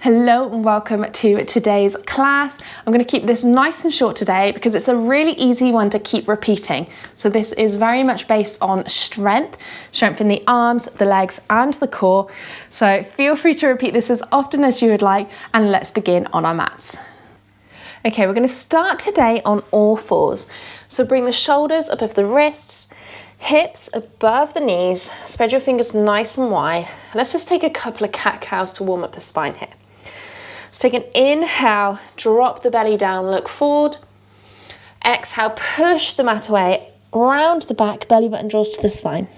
Hello and welcome to today's class. I'm going to keep this nice and short today because it's a really easy one to keep repeating. So this is very much based on strength in the arms, the legs and the core. So feel free to repeat this as often as you would like, and let's begin on our mats. Okay, we're going to start today on all fours. So bring the shoulders above the wrists, hips above the knees, spread your fingers nice and wide. Let's just take a couple of cat-cows to warm up the spine here. Let's take an inhale, drop the belly down, look forward. Exhale, push the mat away, round the back, belly button draws to the spine.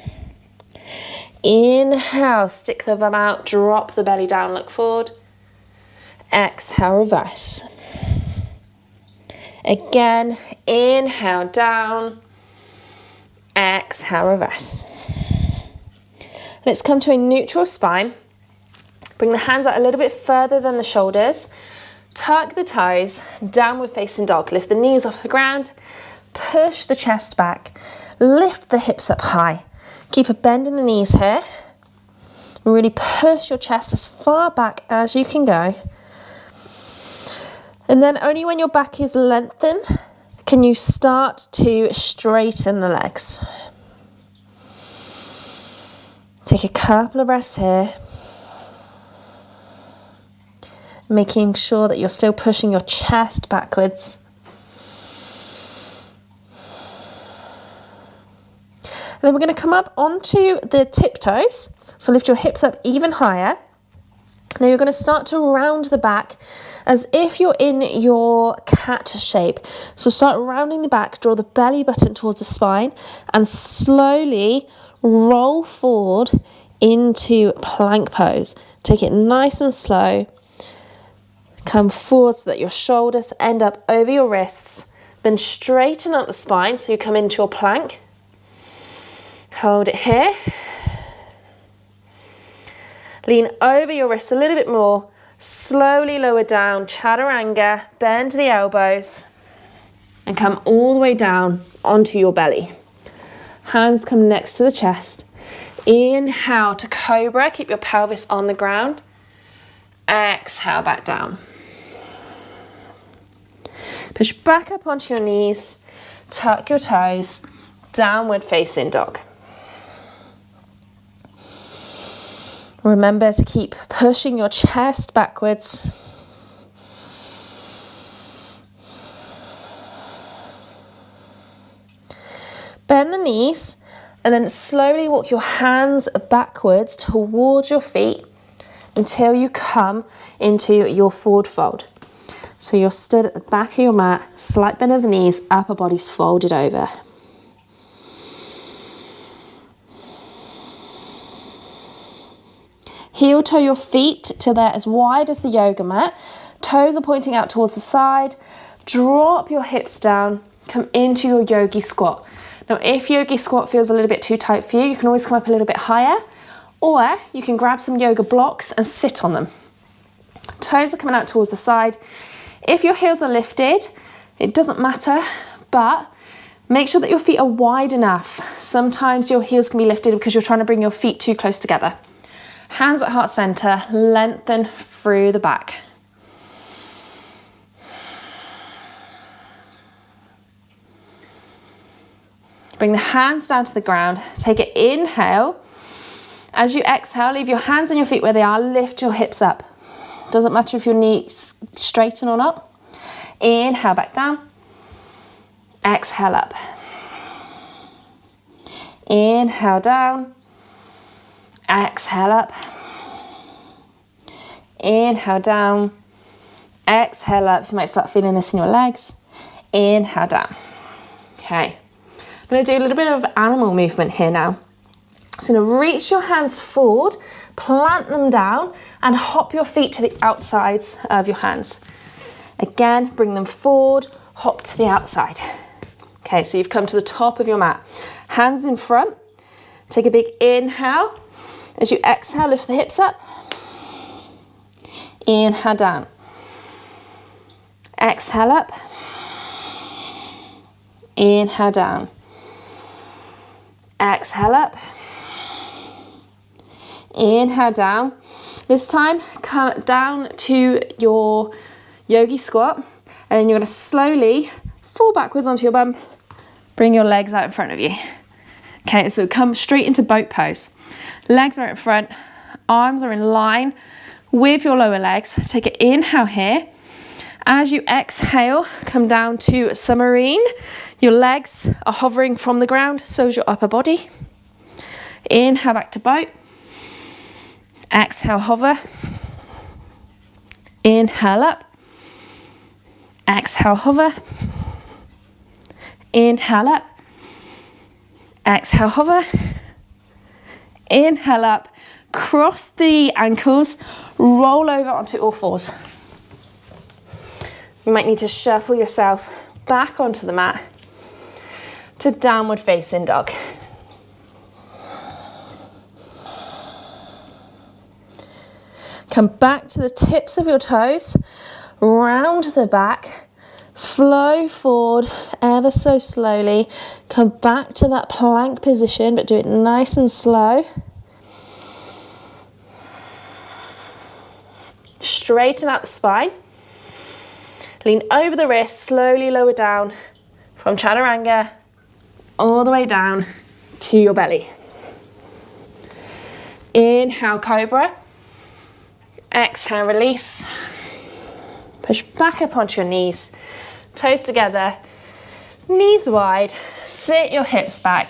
Inhale, stick the bum out, drop the belly down, look forward. Exhale, reverse. Again, inhale, down. Exhale, reverse. Let's come to a neutral spine. Bring the hands out a little bit further than the shoulders. Tuck the toes, downward facing dog. Lift the knees off the ground. Push the chest back. Lift the hips up high. Keep a bend in the knees here. Really push your chest as far back as you can go. And then only when your back is lengthened can you start to straighten the legs. Take a couple of breaths here. Making sure that you're still pushing your chest backwards. And then we're going to come up onto the tiptoes. So lift your hips up even higher. Now you're going to start to round the back as if you're in your cat shape. So start rounding the back, draw the belly button towards the spine and slowly roll forward into plank pose. Take it nice and slow. Come forward so that your shoulders end up over your wrists. Then straighten out the spine so you come into your plank. Hold it here. Lean over your wrists a little bit more. Slowly lower down, chaturanga, bend the elbows. And come all the way down onto your belly. Hands come next to the chest. Inhale to cobra, keep your pelvis on the ground. Exhale back down. Push back up onto your knees, tuck your toes, downward facing dog. Remember to keep pushing your chest backwards. Bend the knees and then slowly walk your hands backwards towards your feet until you come into your forward fold. So you're stood at the back of your mat, slight bend of the knees, upper body's folded over. Heel toe your feet till they're as wide as the yoga mat. Toes are pointing out towards the side. Drop your hips down, come into your yogi squat. Now if yogi squat feels a little bit too tight for you, you can always come up a little bit higher, or you can grab some yoga blocks and sit on them. Toes are coming out towards the side. If your heels are lifted, it doesn't matter, but make sure that your feet are wide enough. Sometimes your heels can be lifted because you're trying to bring your feet too close together. Hands at heart center, lengthen through the back. Bring the hands down to the ground. Take an inhale. As you exhale, leave your hands and your feet where they are. Lift your hips up. Doesn't matter if your knees straighten or not. Inhale back down. Exhale up. Inhale down. Exhale up. Inhale down. Exhale up. You might start feeling this in your legs. Inhale down. Okay. I'm going to do a little bit of animal movement here now. So you're going to reach your hands forward, plant them down, and hop your feet to the outsides of your hands. Again, bring them forward, hop to the outside. Okay, so you've come to the top of your mat. Hands in front. Take a big inhale. As you exhale, lift the hips up. Inhale down. Exhale up. Inhale down. Exhale up. Inhale down. This time, come down to your yogi squat, and then you're going to slowly fall backwards onto your bum. Bring your legs out in front of you. Okay, so come straight into boat pose. Legs are in front, arms are in line with your lower legs. Take an inhale here. As you exhale, come down to submarine. Your legs are hovering from the ground, so is your upper body. Inhale back to boat. Exhale, hover. Inhale up. Exhale, hover. Inhale up. Exhale, hover. Inhale up. Cross the ankles. Roll over onto all fours. You might need to shuffle yourself back onto the mat to downward facing dog. Come back to the tips of your toes, round the back, flow forward ever so slowly. Come back to that plank position, but do it nice and slow. Straighten out the spine. Lean over the wrist, slowly lower down from chaturanga all the way down to your belly. Inhale, cobra. Exhale, release. Push back up onto your knees. Toes together, knees wide. Sit your hips back.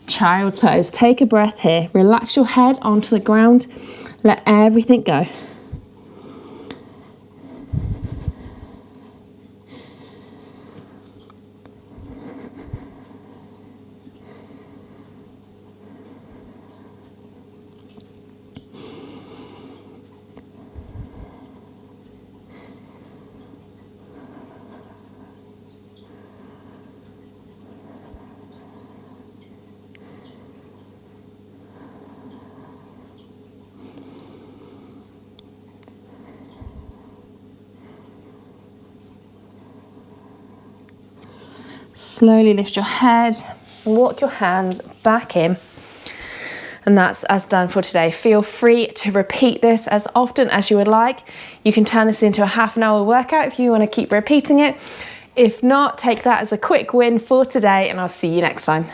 Child's pose. Take a breath here. Relax your head onto the ground. Let everything go. Slowly lift your head and walk your hands back in. And that's us done for today. Feel free to repeat this as often as you would like. You can turn this into a half an hour workout if you want to keep repeating it. If not, take that as a quick win for today, and I'll see you next time.